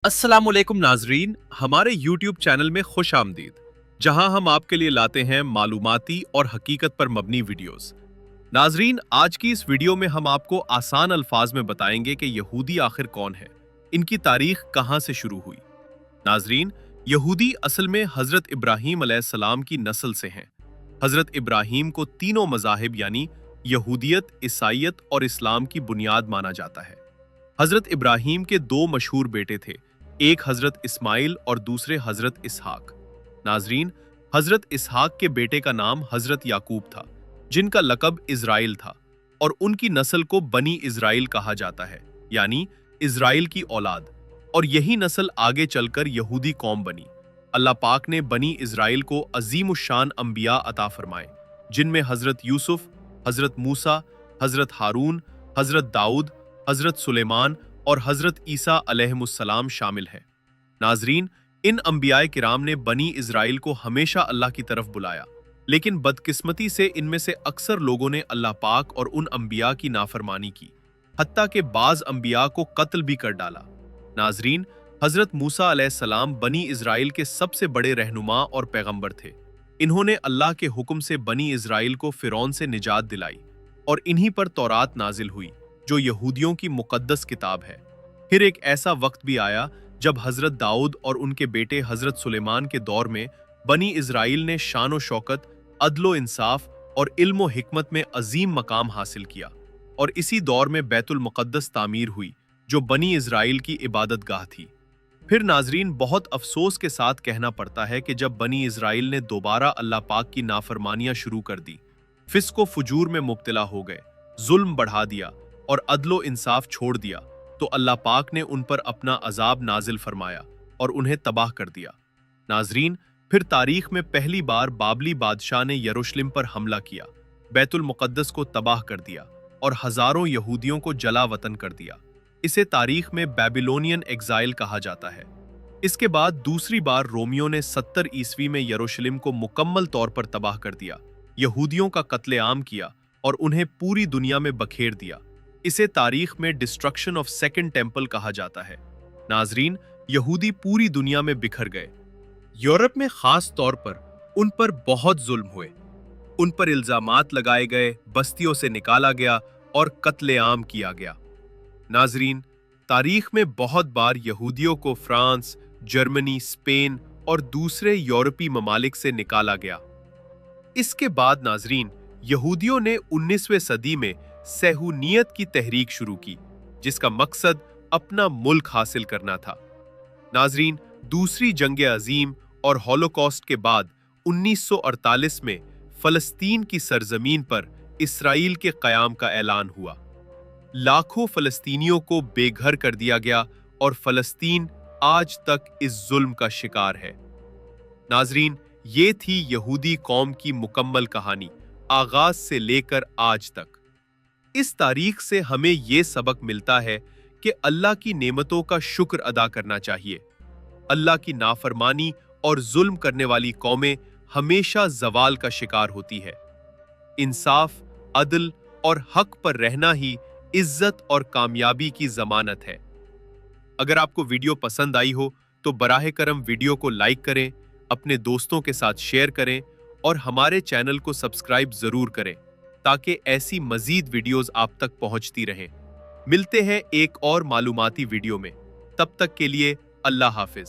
अस्सलाम वालेकुम नाजरीन, हमारे YouTube चैनल में खुश आमदीद, जहां हम आपके लिए लाते हैं मालूमाती और हकीकत पर मबनी वीडियोस। नाजरीन, आज की इस वीडियो में हम आपको आसान अल्फाज में बताएंगे कि यहूदी आखिर कौन है, इनकी तारीख कहां से शुरू हुई। नाजरीन, यहूदी असल में हजरत इब्राहीम अलैहिस्सलाम की नस्ल से हैं। हजरत इब्राहीम को तीनों मजाहिब यानी यहूदियत, ईसाईयत और इस्लाम की बुनियाद माना जाता है। हजरत इब्राहीम के दो मशहूर बेटे थे, एक हजरत इस्माइल और दूसरे हजरत इसहाक। नाजरीन, हजरत इसहाक के बेटे का नाम हजरत याकूब था, जिनका लकब इज़राइल था, और उनकी नस्ल को बनी इज़राइल कहा जाता है, यानी इज़राइल की औलाद। और यही नस्ल आगे चलकर यहूदी कौम बनी। अल्लाह पाक ने बनी इज़राइल को अजीमुशान अंबिया अता फरमाए, जिनमें हजरत यूसुफ, हजरत मूसा, हजरत हारून, हजरत दाऊद, हजरत सुलेमान और हजरत ईसा अलैहिमुस्सलाम शामिल हैं। नाजरीन, इन अंबियाए किराम ने बनी इज़राइल को हमेशा अल्लाह की तरफ बुलाया, लेकिन बदकिस्मती से इनमें से अक्सर लोगों ने अल्लाह पाक और उन अंबिया की नाफरमानी की, हत्ता के बाज अंबिया को कत्ल भी कर डाला। नाजरीन, हजरत मूसा अलैहिस्सलाम बनी इज़राइल के सबसे बड़े रहनुमा और पैगंबर थे। इन्होंने अल्लाह के हुक्म से बनी इज़राइल को फिरौन से निजात दिलाई, और इन्हीं पर तौरात नाजिल हुई, जो यहूदियों की मुकद्दस किताब है। फिर एक ऐसा वक्त भी आया जब हजरत दाऊद और उनके बेटे हजरत सुलेमान के दौर में बनी इज़राइल ने शान शौकत, अदलो इंसाफ और इल्म हिकमत में अजीम मकाम हासिल किया, और इसी दौर में बैतुल मुक़द्दस तामीर हुई, जो बनी इज़राइल की इबादत गाह थी। फिर नाजरीन, बहुत अफसोस के साथ कहना पड़ता है कि जब बनी इज़राइल ने दोबारा अल्लाह पाक की नाफरमानियां शुरू कर दी, फिस्को फुजूर में मुब्तला हो गए, जुल्म बढ़ा दिया और अदलो इंसाफ छोड़ दिया, तो अल्लाह पाक ने उन पर अपना अजाब नाजिल फरमाया और उन्हें तबाह कर दिया। नाजरीन, फिर तारीख में पहली बार बाबली बादशाह ने यरूशलेम पर हमला किया, बैतुल मुक़द्दस को तबाह कर दिया और हजारों यहूदियों को जला वतन कर दिया। इसे तारीख में बेबीलोनियन एग्जाइल कहा जाता है। इसके बाद दूसरी बार रोमियो ने 70 ईस्वी में यरूशलेम को मुकम्मल तौर पर तबाह कर दिया, यहूदियों का कत्लेआम किया और उन्हें पूरी दुनिया में बखेर दिया। इसे तारीख में डिस्ट्रक्शन ऑफ सेकंड टेम्पल कहा जाता है। नाजरीन, यहूदी पूरी दुनिया में बिखर गए। यूरोप में खास तौर पर उन पर बहुत जुल्म हुए, उन पर इल्जामात लगाए गए, बस्तियों से निकाला गया और कत्लेआम किया गया। नाजरीन, तारीख में बहुत बार यहूदियों को फ्रांस, जर्मनी, स्पेन और दूसरे यूरोपीय ममालिक से निकाला गया। इसके बाद नाजरीन, यहूदियों ने 19वीं सदी में सहूनियत की तहरीक शुरू की, जिसका मकसद अपना मुल्क हासिल करना था। नाजरीन, दूसरी जंग अजीम और हॉलोकॉस्ट के बाद 1948 में फलस्तीन की सरजमीन पर इसराइल के क़याम का ऐलान हुआ। लाखों फलस्तीनियों को बेघर कर दिया गया और फलस्तीन आज तक इस जुल्म का शिकार है। नाजरीन, ये थी यहूदी कौम की मुकम्मल कहानी, आगाज से लेकर आज तक। इस तारीख से हमें ये सबक मिलता है कि अल्लाह की नेमतों का शुक्र अदा करना चाहिए। अल्लाह की नाफरमानी और जुल्म करने वाली कौमें हमेशा जवाल का शिकार होती है। इंसाफ, अदल और हक पर रहना ही इज्जत और कामयाबी की जमानत है। अगर आपको वीडियो पसंद आई हो तो बराह करम वीडियो को लाइक करें, अपने दोस्तों के साथ शेयर करें और हमारे चैनल को सब्सक्राइब जरूर करें, ताकि ऐसी मजीद वीडियोस आप तक पहुंचती रहें। मिलते हैं एक और मालूमाती वीडियो में, तब तक के लिए अल्लाह हाफिज।